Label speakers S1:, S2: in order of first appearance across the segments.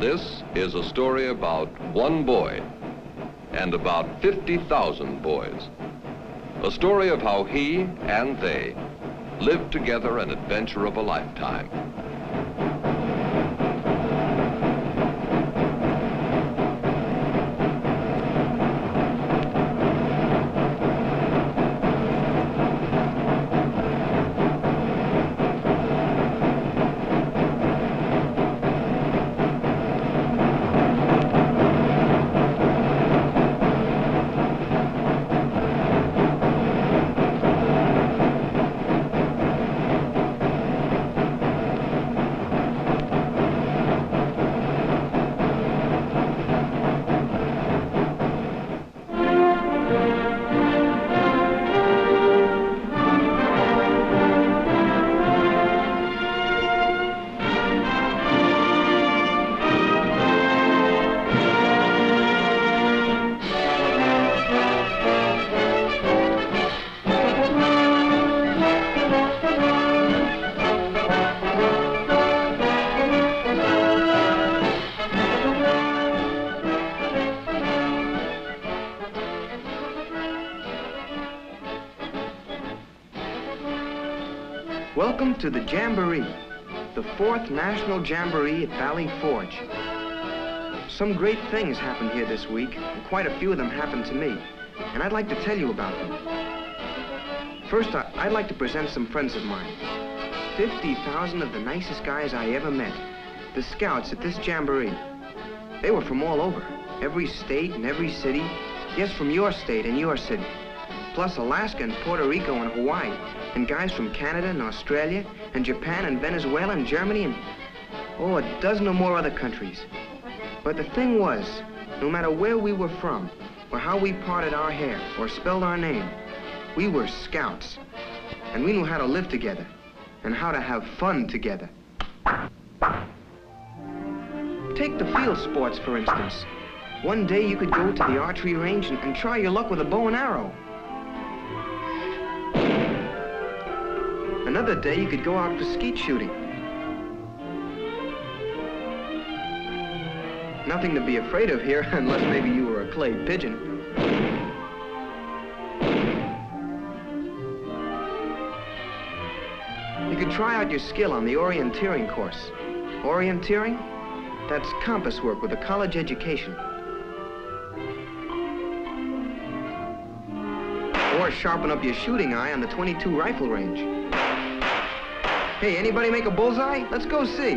S1: This is a story about one boy and about 50,000 boys. A story of how he and they lived together an adventure of a lifetime.
S2: Welcome to the Jamboree, the 4th National Jamboree at Valley Forge. Some great things happened here this week, and quite a few of them happened to me, and I'd like to tell you about them. First, I'd like to present some friends of mine. 50,000 of the nicest guys I ever met, the scouts at this Jamboree. They were from all over, every state and every city, yes, from your state and your city, plus Alaska and Puerto Rico and Hawaii, and guys from Canada and Australia and Japan and Venezuela and Germany and, oh, a dozen or more other countries. But the thing was, no matter where we were from, or how we parted our hair, or spelled our name, we were scouts. And we knew how to live together, and how to have fun together. Take the field sports, for instance. One day you could go to the archery range and try your luck with a bow and arrow. Another day, you could go out for skeet shooting. Nothing to be afraid of here, unless maybe you were a clay pigeon. You could try out your skill on the orienteering course. Orienteering? That's compass work with a college education. Or sharpen up your shooting eye on the .22 rifle range. Hey, anybody make a bullseye? Let's go see.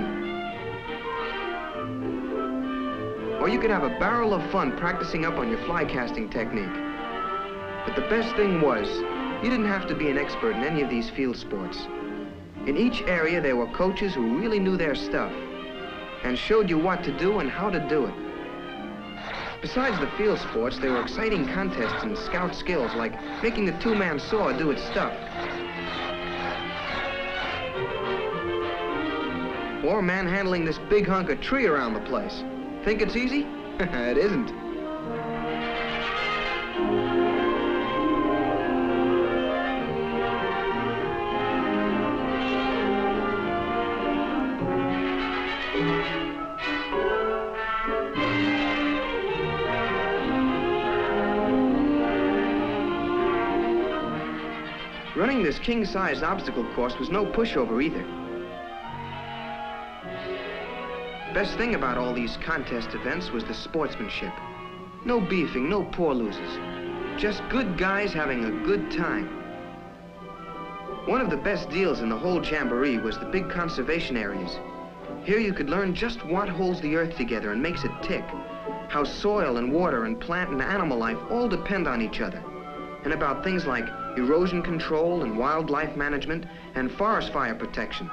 S2: Or you could have a barrel of fun practicing up on your fly casting technique. But the best thing was, you didn't have to be an expert in any of these field sports. In each area, there were coaches who really knew their stuff and showed you what to do and how to do it. Besides the field sports, there were exciting contests in scout skills, like making the two-man saw do its stuff. Or manhandling this big hunk of tree around the place. Think it's easy? It isn't. Running this king-sized obstacle course was no pushover either. Best thing about all these contest events was the sportsmanship. No beefing, no poor losers. Just good guys having a good time. One of the best deals in the whole Jamboree was the big conservation areas. Here you could learn just what holds the earth together and makes it tick. How soil and water and plant and animal life all depend on each other. And about things like erosion control and wildlife management and forest fire protection.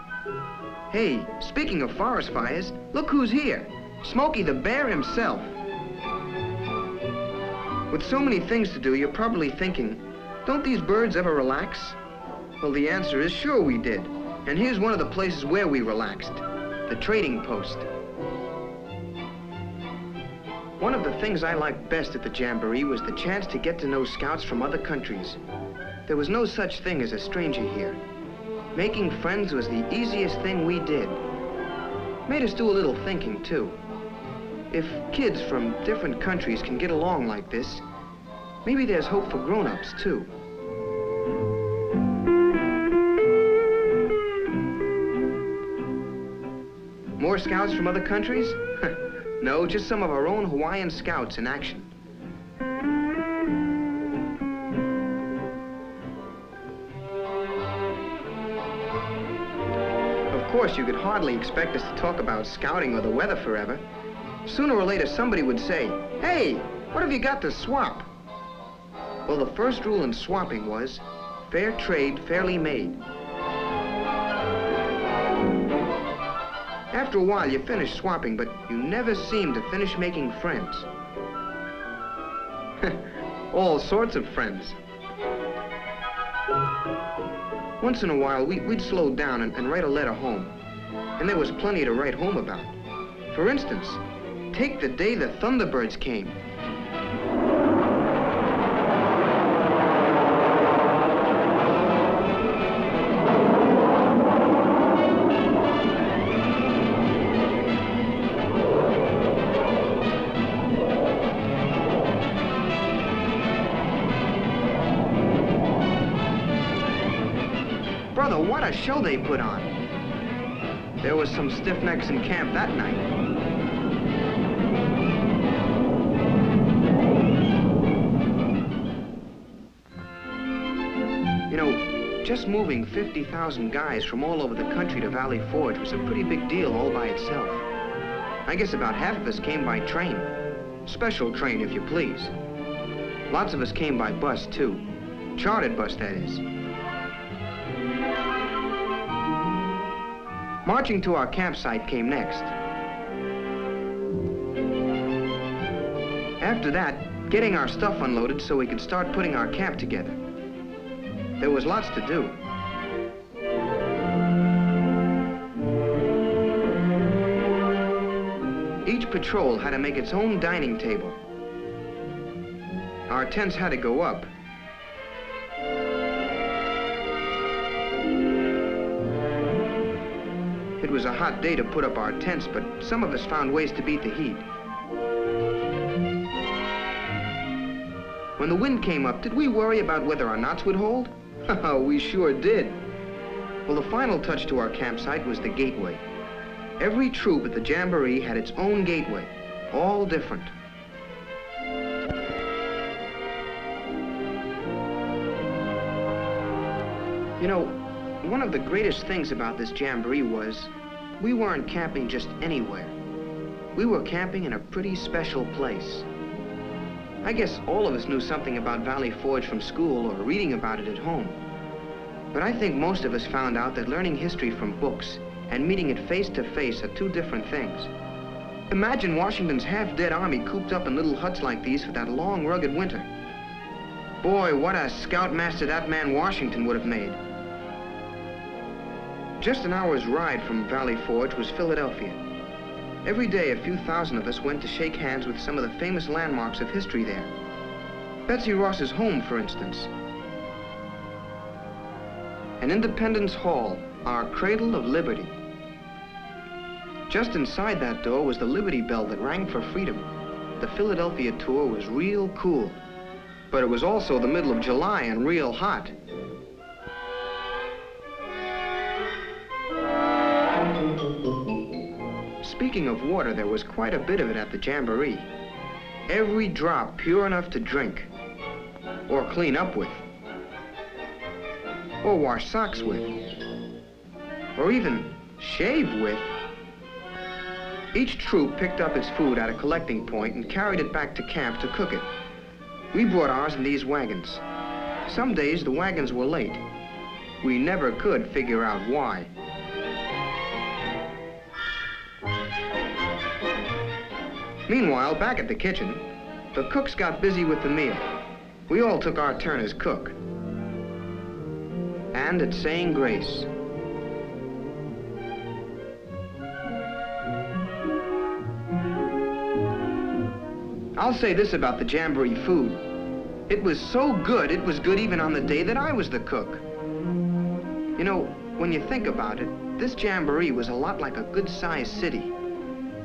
S2: Hey, speaking of forest fires, look who's here. Smokey the Bear himself. With so many things to do, you're probably thinking, don't these birds ever relax? Well, the answer is sure we did. And here's one of the places where we relaxed, the trading post. One of the things I liked best at the Jamboree was the chance to get to know scouts from other countries. There was no such thing as a stranger here. Making friends was the easiest thing we did. Made us do a little thinking, too. If kids from different countries can get along like this, maybe there's hope for grown-ups, too. More scouts from other countries? No, just some of our own Hawaiian scouts in action. Of course, you could hardly expect us to talk about scouting or the weather forever. Sooner or later, somebody would say, "Hey, what have you got to swap?" Well, the first rule in swapping was, fair trade, fairly made. After a while, you finish swapping, but you never seem to finish making friends. All sorts of friends. Once in a while, we'd slow down and write a letter home. And there was plenty to write home about. For instance, take the day the Thunderbirds came. Brother, what a show they put on. There was some stiff necks in camp that night. You know, just moving 50,000 guys from all over the country to Valley Forge was a pretty big deal all by itself. I guess about half of us came by train. Special train, if you please. Lots of us came by bus, too. Chartered bus, that is. Marching to our campsite came next. After that, getting our stuff unloaded so we could start putting our camp together. There was lots to do. Each patrol had to make its own dining table. Our tents had to go up. It was a hot day to put up our tents, but some of us found ways to beat the heat. When the wind came up, did we worry about whether our knots would hold? We sure did. Well, the final touch to our campsite was the gateway. Every troop at the Jamboree had its own gateway, all different. You know, one of the greatest things about this Jamboree was we weren't camping just anywhere. We were camping in a pretty special place. I guess all of us knew something about Valley Forge from school or reading about it at home. But I think most of us found out that learning history from books and meeting it face to face are two different things. Imagine Washington's half-dead army cooped up in little huts like these for that long, rugged winter. Boy, what a scoutmaster that man Washington would have made. Just an hour's ride from Valley Forge was Philadelphia. Every day, a few thousand of us went to shake hands with some of the famous landmarks of history there. Betsy Ross's home, for instance. And Independence Hall, our cradle of liberty. Just inside that door was the Liberty Bell that rang for freedom. The Philadelphia tour was real cool. But it was also the middle of July and real hot. Speaking of water, there was quite a bit of it at the Jamboree. Every drop pure enough to drink, or clean up with, or wash socks with, or even shave with. Each troop picked up its food at a collecting point and carried it back to camp to cook it. We brought ours in these wagons. Some days the wagons were late. We never could figure out why. Meanwhile, back at the kitchen, the cooks got busy with the meal. We all took our turn as cook. And at saying grace. I'll say this about the Jamboree food. It was so good, it was good even on the day that I was the cook. You know, when you think about it, this Jamboree was a lot like a good-sized city.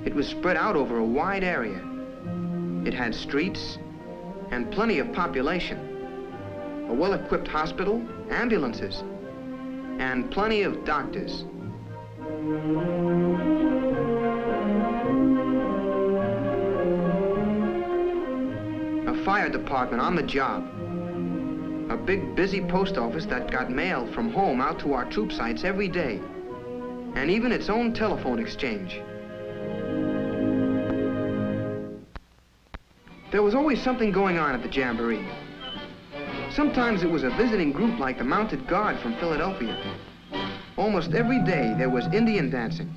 S2: It was spread out over a wide area. It had streets and plenty of population, a well-equipped hospital, ambulances, and plenty of doctors. A fire department on the job. A big, busy post office that got mail from home out to our troop sites every day. And even its own telephone exchange. There was always something going on at the Jamboree. Sometimes it was a visiting group like the Mounted Guard from Philadelphia. Almost every day there was Indian dancing.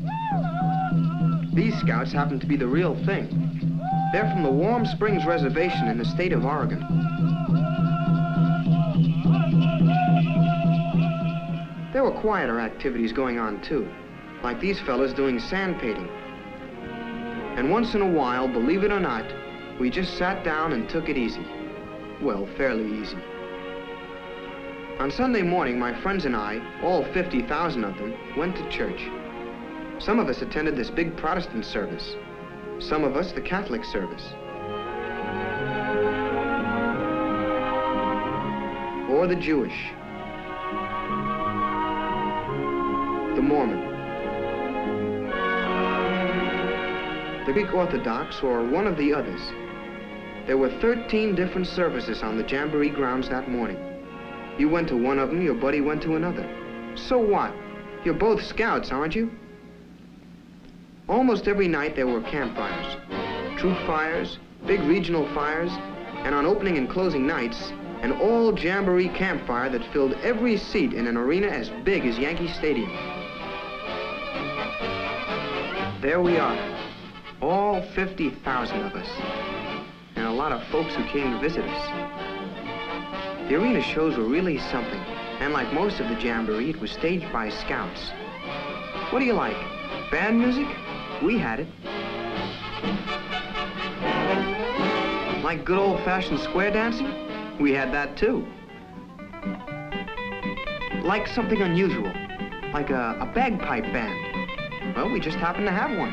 S2: These scouts happen to be the real thing. They're from the Warm Springs Reservation in the state of Oregon. There were quieter activities going on too, like these fellas doing sand painting. And once in a while, believe it or not, we just sat down and took it easy. Well, fairly easy. On Sunday morning, my friends and I, all 50,000 of them, went to church. Some of us attended this big Protestant service. Some of us the Catholic service. Or the Jewish. The Mormon. The Greek Orthodox, or one of the others. There were 13 different services on the Jamboree grounds that morning. You went to one of them, your buddy went to another. So what? You're both scouts, aren't you? Almost every night there were campfires. Troop fires, big regional fires, and on opening and closing nights, an all Jamboree campfire that filled every seat in an arena as big as Yankee Stadium. There we are, all 50,000 of us, and a lot of folks who came to visit us. The arena shows were really something, and like most of the Jamboree, it was staged by scouts. What do you like? Band music? We had it. Like good old-fashioned square dancing? We had that too. Like something unusual, like a bagpipe band. Well, we just happened to have one.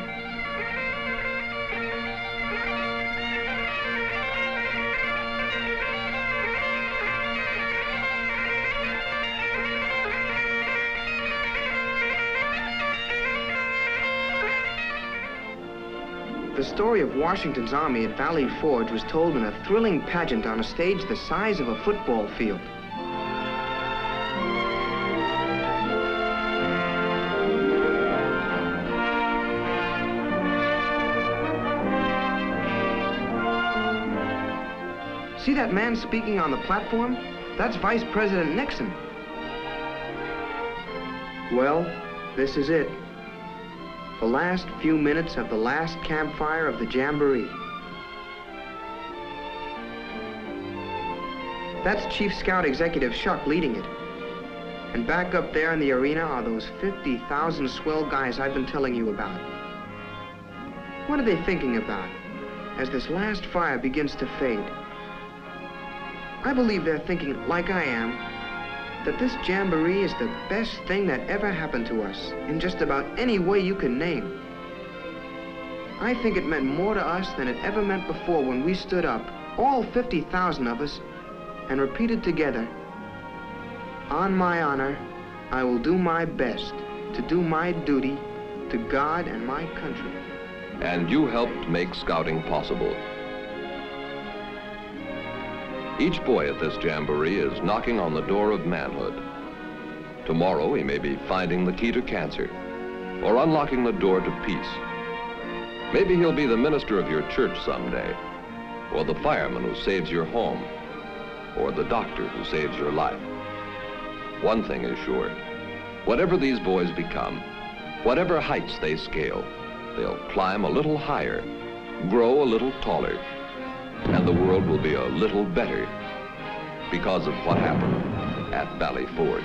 S2: The story of Washington's army at Valley Forge was told in a thrilling pageant on a stage the size of a football field. See that man speaking on the platform? That's Vice President Nixon. Well, this is it. The last few minutes of the last campfire of the Jamboree. That's Chief Scout Executive Shuck leading it. And back up there in the arena are those 50,000 swell guys I've been telling you about. What are they thinking about as this last fire begins to fade? I believe they're thinking, like I am, that this Jamboree is the best thing that ever happened to us in just about any way you can name. I think it meant more to us than it ever meant before when we stood up, all 50,000 of us, and repeated together, "On my honor, I will do my best to do my duty to God and my country."
S1: And you helped make scouting possible. Each boy at this Jamboree is knocking on the door of manhood. Tomorrow he may be finding the key to cancer, or unlocking the door to peace. Maybe he'll be the minister of your church someday, or the fireman who saves your home, or the doctor who saves your life. One thing is sure, whatever these boys become, whatever heights they scale, they'll climb a little higher, grow a little taller, and the world will be a little better because of what happened at Valley Forge.